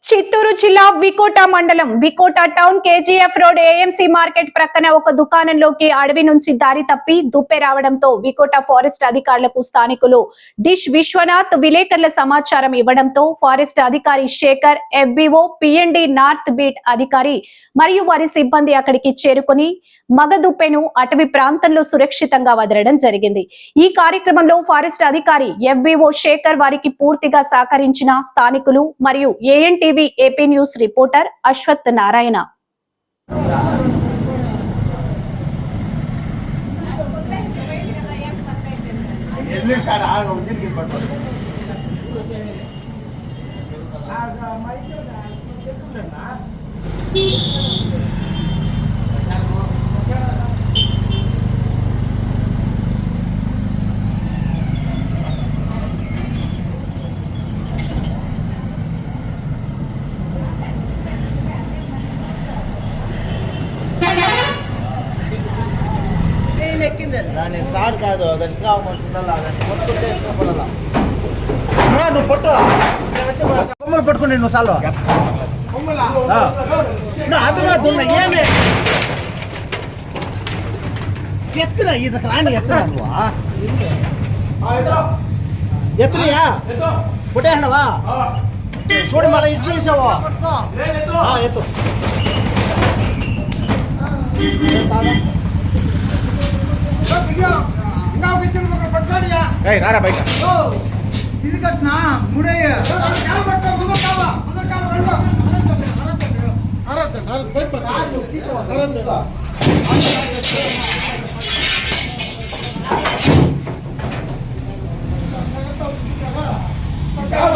చిత్తూరు జిల్లా వికోట మండలం V Kota town KGF road AMC market ప్రక్కన ఒక దుకాణంలోకి అడవి నుంచి దారి తప్పి దుప్పే రావడంతో వికోట ఫారెస్ట్ అధికారులకు స్థానికులు డిష్ విశ్వనాథ్ విలేకరుల సమాచారం ఇవ్వడంతో ఫారెస్ట్ అధికారి Shekhar FBO PND north beat అధికారి మరియు వారి సిబ్బంది అక్కడికి చేరుకుని మగ దుప్పెను అటవీ ప్రాంతంలో సురక్షితంగా వదలడం జరిగింది. ఈ కార్యక్రమంలో ఫారెస్ట్ అధికారి ఎఫ్బీఓ శేఖర్ వారికి పూర్తిగా సహకరించిన స్థానికులు మరియు ANTV AP news reporter Ashwath Narayana. దాని తాడు కాదు దాన్ని నువ్వు పట్టు కొమ్మలు పట్టుకుని నువ్వు సాల్వ అర్థమవుతున్నా ఏమి ఎత్తున ఇది రాని ఎత్తున నువ్వు ఎత్తునయా పుట్టేసినవా చూడు మళ్ళీ ఇటు తీసావు ఎత్తు రారా బయట ఇది కట్నా ముడయ్య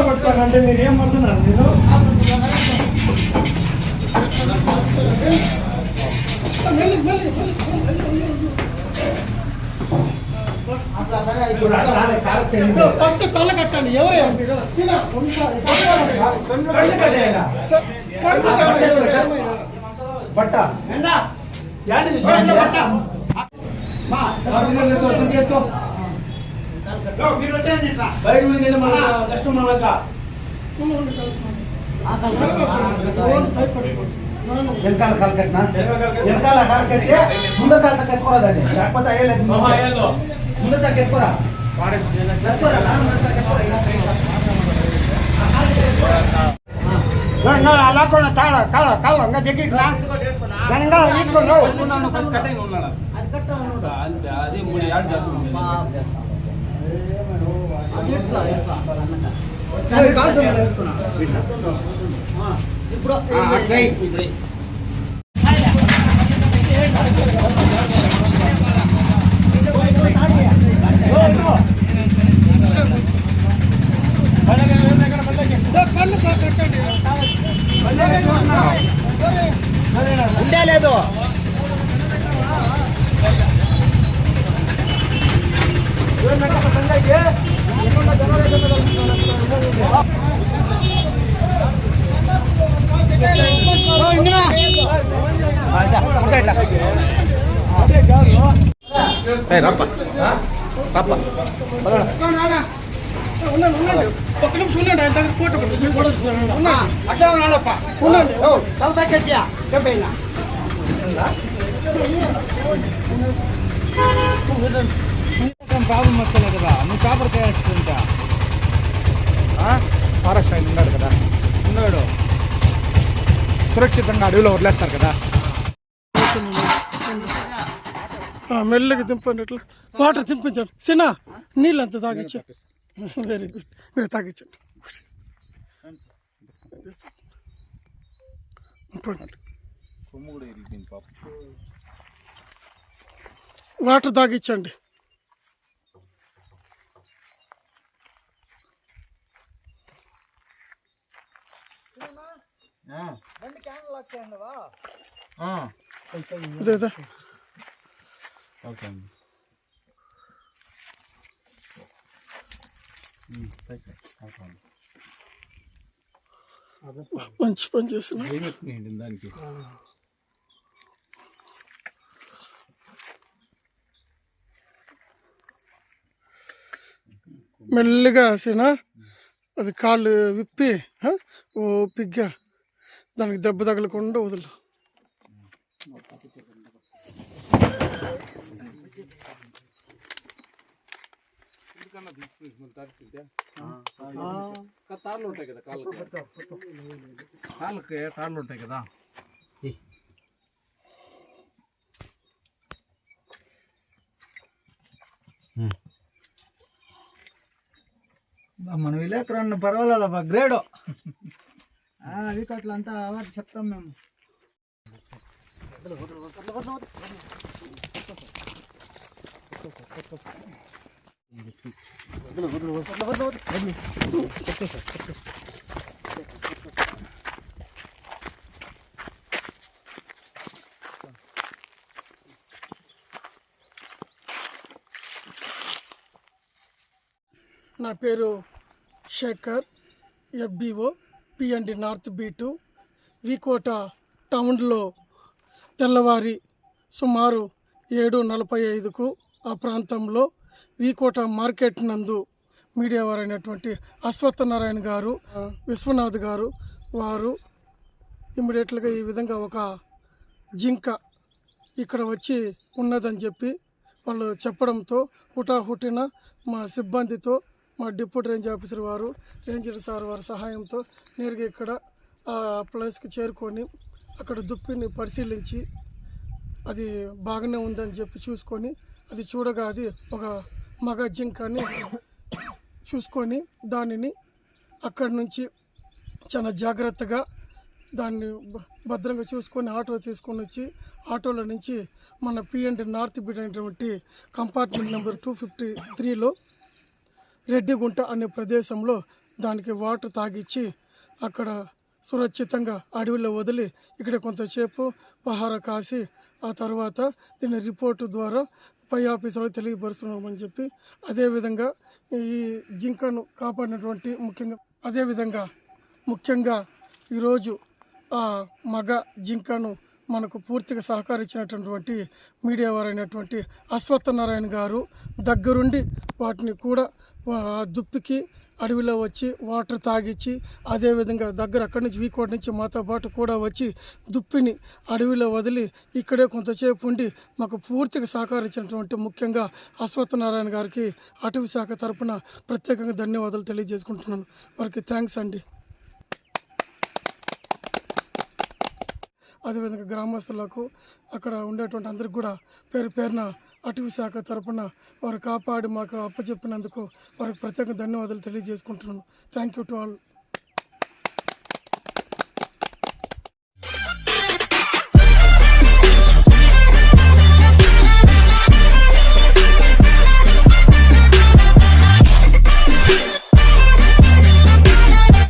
పట్టుకోవాలంటే మీరు ఏమంటున్నారు ఫస్ట్ తల కట్టండి. ఎవరే మీరు బట్ట వెనకాల కాలు కట్టినా వెనకాల కాలు కట్టి ముందు కాలు కట్టుకోరాదండి లేకపోతే అయ్యలేదు ముందు కట్టుకోరా అలా కూడా తాళ కాల కాల ఇంకా దగ్గర ఇంకా తీసుకున్నావు ఇప్పుడు ఉండే లేదు రప్ప రప్ప ఒక్క నిమిషం ఉండండి. ఆయన దగ్గర ఫోటో అట్లా ఉన్నాడప్ప ఉండండి. తల తగ్గచ్చా చెప్పైనా ప్రాబ్లం వస్తలే కదా నువ్వు పేపర్ తయారుస్తుంటా ఫారెస్ట్ ఆయన ఉన్నాడు కదా ఉన్నాడు సురక్షితంగా అడవిలో వదిలేస్తారు కదా మెల్లగా దింపండి. ఇట్లా వాటర్ దింపించండి. చిన్న నీళ్ళు అంతా తాగించండి. Very good. మీరు తాగించండి. వాటర్ తాగించండి. అదేదా ఓకే మంచి పని చేసిన దానికి మెల్లిగా ఆసిన అది కాళ్ళు విప్పి ఓ పిగ్గా దానికి దెబ్బ తగలకుండా వదులు. తాళ్ళు ఉంటాయి కదా కాళ్ళకి తాళ్ళు ఉంటాయి కదా. మనం విలేకరణ పర్వాలేదబ్బా, గ్రేడు అది అట్లంతా అవార్డు చెప్తాం మేము. నా పేరు Shekhar, FBO PND north B2. Vikota టౌన్లో తెల్లవారి సుమారు 7:45కు ఆ ప్రాంతంలో వికోట మార్కెట్ నందు మీడియా వారైనటువంటి అశ్వత్థనారాయణ గారు, విశ్వనాథ్ గారు వారు ఇమ్మీడియట్గా ఈ విధంగా ఒక జింక ఇక్కడ వచ్చి ఉన్నదని చెప్పి వాళ్ళు చెప్పడంతో హుటాహుటిన మా సిబ్బందితో మా డిప్యూటీ రేంజ్ ఆఫీసర్ వారు, రేంజర్ సార్ వారి సహాయంతో నేరుగా ఇక్కడ ఆ ప్లేస్కి చేరుకొని అక్కడ దుప్పిని పరిశీలించి అది బాగానే ఉందని చెప్పి చూసుకొని, అది చూడగా అది ఒక మగ జింకని చూసుకొని దానిని అక్కడి నుంచి చాలా జాగ్రత్తగా దాన్ని భద్రంగా చూసుకొని ఆటో తీసుకొని వచ్చి ఆటోలో నుంచి మన PND నార్త్ B అనేటువంటి కంపార్ట్మెంట్ నెంబర్ 253లో రెడ్డిగుంట అనే ప్రదేశంలో దానికి వాటర్ తాగిచ్చి అక్కడ సురక్షితంగా అడవిలో వదిలి ఇక్కడ కొంతసేపు పహారా కాసి ఆ తర్వాత దీని రిపోర్టు ద్వారా పై ఆఫీసులో తెలియపరుస్తున్నామని చెప్పి, అదేవిధంగా ఈ జింకను కాపాడినటువంటి ముఖ్యంగా ఈరోజు ఆ మగ జింకను మనకు పూర్తిగా సహకరించినటువంటి మీడియా వారైనటువంటి అశ్వత్థనారాయణ గారు దగ్గరుండి వాటిని కూడా ఆ దుప్పికి అడవిలో వచ్చి వాటర్ తాగిచ్చి, అదేవిధంగా దగ్గర అక్కడి నుంచి వీకోట నుంచి మాతో పాటు కూడా వచ్చి దుప్పిని అడవిలో వదిలి ఇక్కడే కొంతసేపు ఉండి మాకు పూర్తిగా సహకరించినటువంటి ముఖ్యంగా అశ్వత్థనారాయణ గారికి అటవీ శాఖ తరపున ప్రత్యేకంగా ధన్యవాదాలు తెలియజేసుకుంటున్నాను. వారికి థ్యాంక్స్ అండి. అదేవిధంగా గ్రామస్తులకు అక్కడ ఉండేటువంటి అందరికి కూడా పేరు పేరున అటవీ శాఖ తరపున వారు కాపాడి మాకు అప్పచెప్పినందుకు వారికి ప్రత్యేక ధన్యవాదాలు తెలియజేసుకుంటున్నాను. Thank you to all.